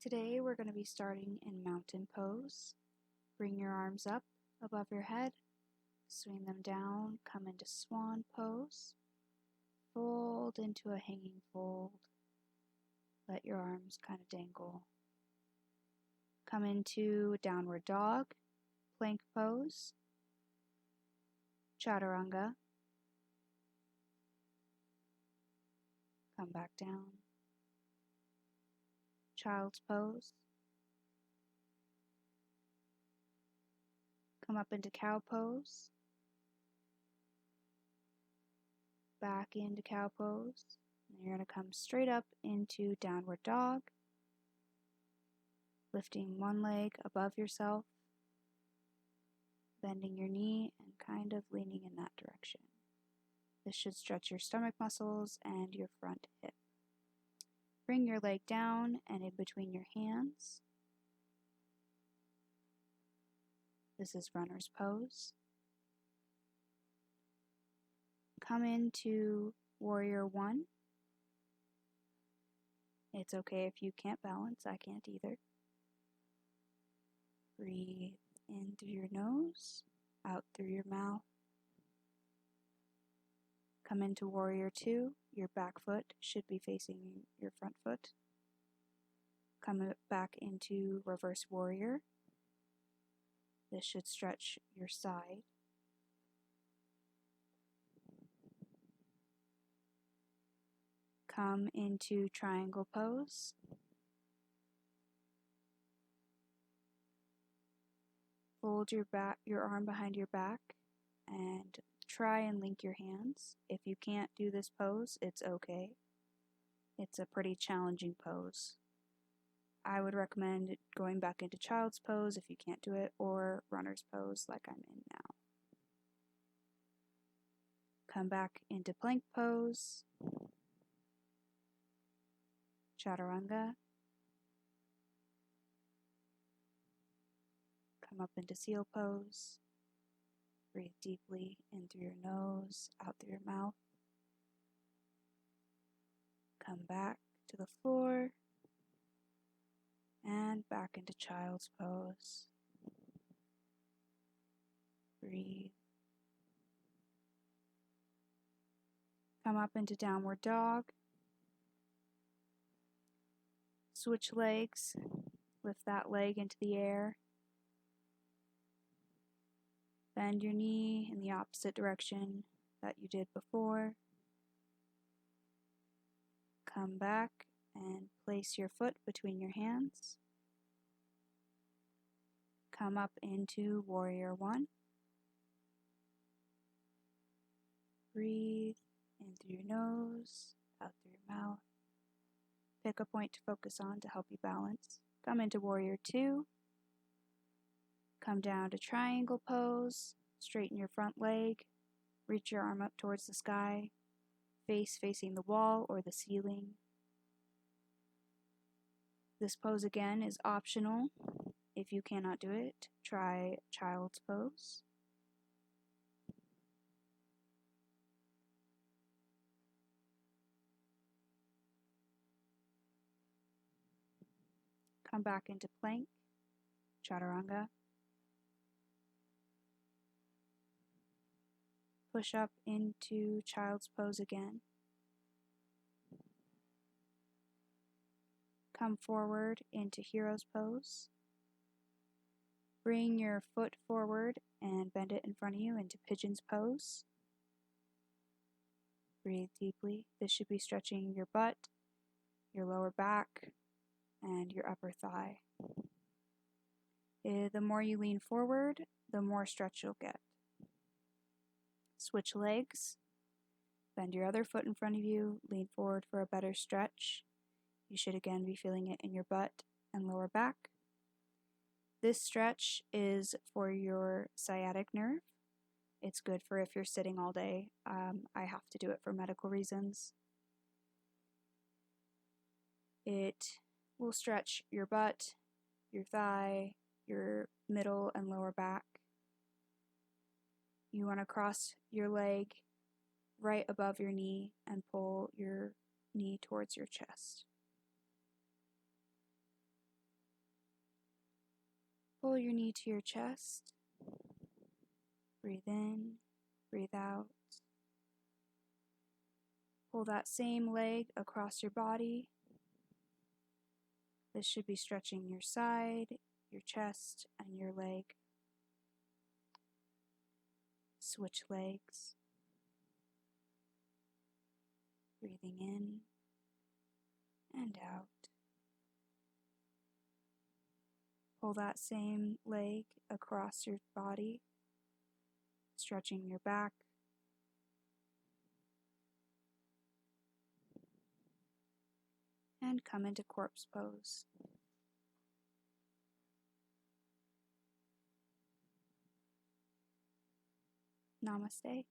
Today we're going to be starting in mountain pose. Bring your arms up above your head, swing them down, come into swan pose, fold into a hanging fold, let your arms kind of dangle. Come into downward dog, plank pose, chaturanga, come back down, child's pose, come up into cow pose, back into cow pose, and you're going to come straight up into downward dog, lifting one leg above yourself, bending your knee and kind of leaning in that direction. This should stretch your stomach muscles and your front hip. Bring your leg down and in between your hands. This is runner's pose. Come into warrior one. It's okay if you can't balance, I can't either. Breathe in through your nose, out through your mouth. Come into warrior two. Your back foot should be facing your front foot. Come back into reverse warrior. This should stretch your side. Come into triangle pose. Fold your arm behind your back and try and link your hands. If you can't do this pose, it's okay. It's a pretty challenging pose. I would recommend going back into child's pose if you can't do it, or runner's pose like I'm in now. Come back into plank pose, chaturanga. Come up into seal pose. Breathe deeply in through your nose, out through your mouth. Come back to the floor and back into child's pose. Breathe. Come up into downward dog. Switch legs. Lift that leg into the air. Bend your knee in the opposite direction that you did before. Come back and place your foot between your hands. Come up into warrior one. Breathe in through your nose, out through your mouth. Pick a point to focus on to help you balance. Come into warrior two. Come down to triangle pose. Straighten your front leg. Reach your arm up towards the sky. Face facing the wall or the ceiling. This pose again is optional. If you cannot do it, try child's pose. Come back into plank, chaturanga. Push up into child's pose again. Come forward into hero's pose. Bring your foot forward and bend it in front of you into pigeon's pose. Breathe deeply. This should be stretching your butt, your lower back, and your upper thigh. The more you lean forward, the more stretch you'll get. Switch legs. Bend your other foot in front of you. Lean forward for a better stretch. You should again be feeling it in your butt and lower back. This stretch is for your sciatic nerve. It's good for if you're sitting all day. I have to do it for medical reasons. It will stretch your butt, your thigh, your middle and lower back. You want to cross your leg right above your knee and pull your knee towards your chest. Pull your knee to your chest. Breathe in, breathe out. Pull that same leg across your body. This should be stretching your side, your chest, and your leg. Switch legs. Breathing in and out. Pull that same leg across your body, stretching your back. And come into corpse pose. Namaste.